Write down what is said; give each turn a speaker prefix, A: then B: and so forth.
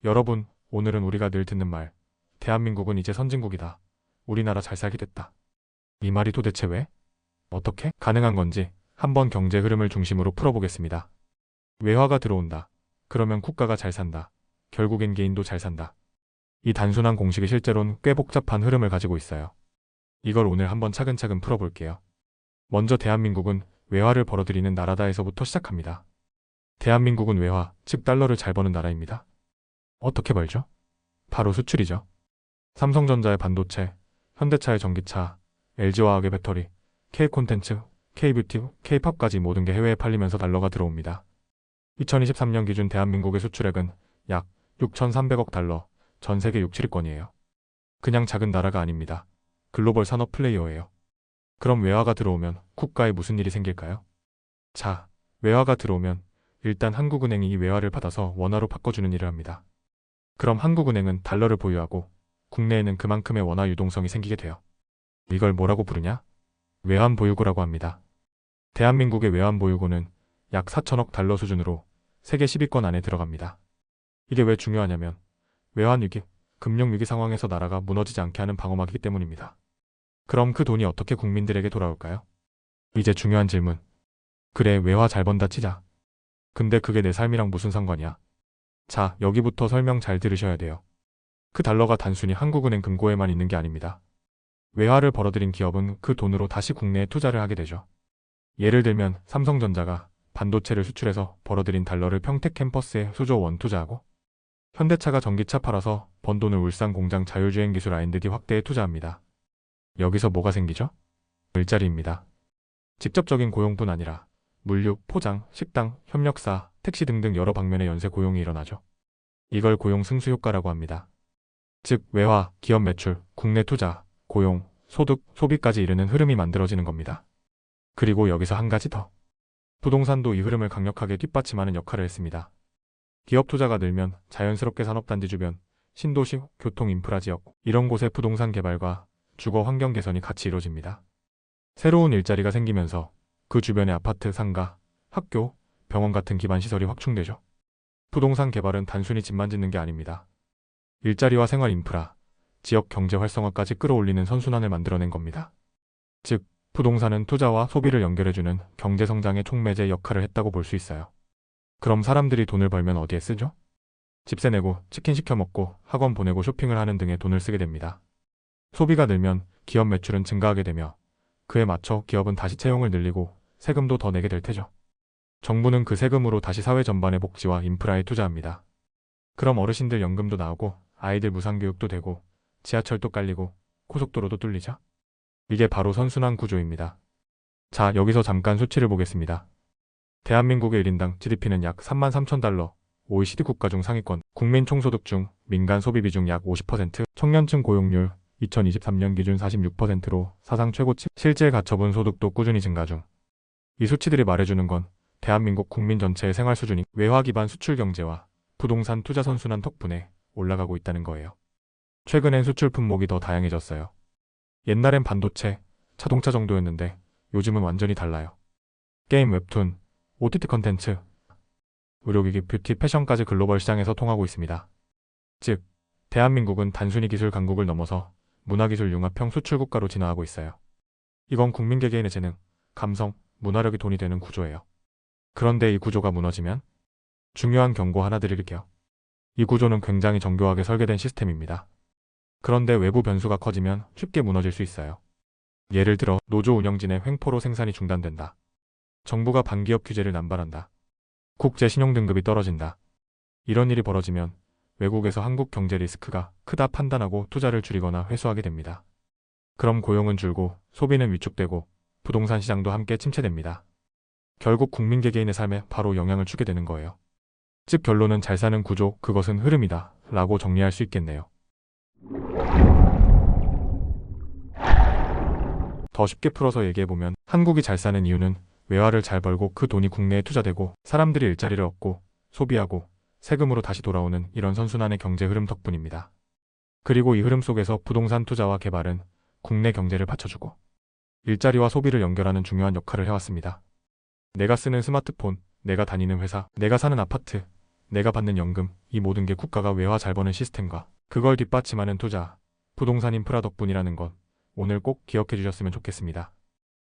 A: 여러분, 오늘은 우리가 늘 듣는 말, 대한민국은 이제 선진국이다. 우리나라 잘 살게 됐다. 이 말이 도대체 왜? 어떻게 가능한 건지 한번 경제 흐름을 중심으로 풀어보겠습니다. 외화가 들어온다. 그러면 국가가 잘 산다. 결국엔 개인도 잘 산다. 이 단순한 공식이 실제로는 꽤 복잡한 흐름을 가지고 있어요. 이걸 오늘 한번 차근차근 풀어볼게요. 먼저 대한민국은 외화를 벌어들이는 나라다에서부터 시작합니다. 대한민국은 외화, 즉 달러를 잘 버는 나라입니다. 어떻게 벌죠? 바로 수출이죠. 삼성전자의 반도체, 현대차의 전기차, LG화학의 배터리, K콘텐츠, K뷰티, K팝까지 모든 게 해외에 팔리면서 달러가 들어옵니다. 2023년 기준 대한민국의 수출액은 약 6,300억 달러, 전 세계 6, 7위권이에요. 그냥 작은 나라가 아닙니다. 글로벌 산업 플레이어예요. 그럼 외화가 들어오면 국가에 무슨 일이 생길까요? 자, 외화가 들어오면 일단 한국은행이 이 외화를 받아서 원화로 바꿔주는 일을 합니다. 그럼 한국은행은 달러를 보유하고 국내에는 그만큼의 원화 유동성이 생기게 돼요. 이걸 뭐라고 부르냐? 외환보유고라고 합니다. 대한민국의 외환보유고는 약 4천억 달러 수준으로 세계 10위권 안에 들어갑니다. 이게 왜 중요하냐면 외환위기, 금융위기 상황에서 나라가 무너지지 않게 하는 방어막이기 때문입니다. 그럼 그 돈이 어떻게 국민들에게 돌아올까요? 이제 중요한 질문. 그래, 외화 잘 번다 치자. 근데 그게 내 삶이랑 무슨 상관이야? 자, 여기부터 설명 잘 들으셔야 돼요. 그 달러가 단순히 한국은행 금고에만 있는 게 아닙니다. 외화를 벌어들인 기업은 그 돈으로 다시 국내에 투자를 하게 되죠. 예를 들면 삼성전자가 반도체를 수출해서 벌어들인 달러를 평택 캠퍼스에 수조 원 투자하고, 현대차가 전기차 팔아서 번 돈을 울산 공장 자율주행 기술 R&D 확대에 투자합니다. 여기서 뭐가 생기죠? 일자리입니다. 직접적인 고용뿐 아니라 물류, 포장, 식당, 협력사, 택시 등등 여러 방면의 연쇄 고용이 일어나죠. 이걸 고용 승수 효과라고 합니다. 즉 외화, 기업 매출, 국내 투자, 고용, 소득, 소비까지 이르는 흐름이 만들어지는 겁니다. 그리고 여기서 한 가지 더. 부동산도 이 흐름을 강력하게 뒷받침하는 역할을 했습니다. 기업 투자가 늘면 자연스럽게 산업단지 주변, 신도시, 교통 인프라 지역, 이런 곳의 부동산 개발과 주거 환경 개선이 같이 이루어집니다. 새로운 일자리가 생기면서 그 주변의 아파트, 상가, 학교, 병원 같은 기반 시설이 확충되죠. 부동산 개발은 단순히 집만 짓는 게 아닙니다. 일자리와 생활 인프라, 지역 경제 활성화까지 끌어올리는 선순환을 만들어낸 겁니다. 즉, 부동산은 투자와 소비를 연결해주는 경제 성장의 촉매제 역할을 했다고 볼 수 있어요. 그럼 사람들이 돈을 벌면 어디에 쓰죠? 집세 내고, 치킨 시켜 먹고, 학원 보내고 쇼핑을 하는 등에 돈을 쓰게 됩니다. 소비가 늘면 기업 매출은 증가하게 되며 그에 맞춰 기업은 다시 채용을 늘리고 세금도 더 내게 될 테죠. 정부는 그 세금으로 다시 사회 전반의 복지와 인프라에 투자합니다. 그럼 어르신들 연금도 나오고 아이들 무상교육도 되고 지하철도 깔리고 고속도로도 뚫리죠. 이게 바로 선순환 구조입니다. 자, 여기서 잠깐 수치를 보겠습니다. 대한민국의 1인당 GDP는 약 33,000달러, OECD 국가 중 상위권, 국민 총소득 중 민간 소비 비중 약 50%, 청년층 고용률 2023년 기준 46%로 사상 최고치, 실질 가처분 소득도 꾸준히 증가 중. 이 수치들이 말해주는 건 대한민국 국민 전체의 생활 수준이 외화 기반 수출 경제와 부동산 투자 선순환 덕분에 올라가고 있다는 거예요. 최근엔 수출 품목이 더 다양해졌어요. 옛날엔 반도체, 자동차 정도였는데 요즘은 완전히 달라요. 게임, 웹툰, OTT 컨텐츠, 의료기기, 뷰티, 패션까지 글로벌 시장에서 통하고 있습니다. 즉, 대한민국은 단순히 기술 강국을 넘어서 문화기술 융합형 수출국가로 진화하고 있어요. 이건 국민 개개인의 재능, 감성, 문화력이 돈이 되는 구조예요. 그런데 이 구조가 무너지면 중요한 경고 하나 드릴게요. 이 구조는 굉장히 정교하게 설계된 시스템입니다. 그런데 외부 변수가 커지면 쉽게 무너질 수 있어요. 예를 들어 노조 운영진의 횡포로 생산이 중단된다. 정부가 반기업 규제를 남발한다. 국제 신용등급이 떨어진다. 이런 일이 벌어지면 외국에서 한국 경제 리스크가 크다 판단하고 투자를 줄이거나 회수하게 됩니다. 그럼 고용은 줄고 소비는 위축되고 부동산 시장도 함께 침체됩니다. 결국 국민 개개인의 삶에 바로 영향을 주게 되는 거예요. 즉 결론은 잘 사는 구조, 그것은 흐름이다 라고 정리할 수 있겠네요. 더 쉽게 풀어서 얘기해보면 한국이 잘 사는 이유는 외화를 잘 벌고 그 돈이 국내에 투자되고 사람들이 일자리를 얻고 소비하고 세금으로 다시 돌아오는 이런 선순환의 경제 흐름 덕분입니다. 그리고 이 흐름 속에서 부동산 투자와 개발은 국내 경제를 받쳐주고 일자리와 소비를 연결하는 중요한 역할을 해왔습니다. 내가 쓰는 스마트폰, 내가 다니는 회사, 내가 사는 아파트, 내가 받는 연금, 이 모든 게 국가가 외화 잘 버는 시스템과 그걸 뒷받침하는 투자, 부동산 인프라 덕분이라는 것 오늘 꼭 기억해 주셨으면 좋겠습니다.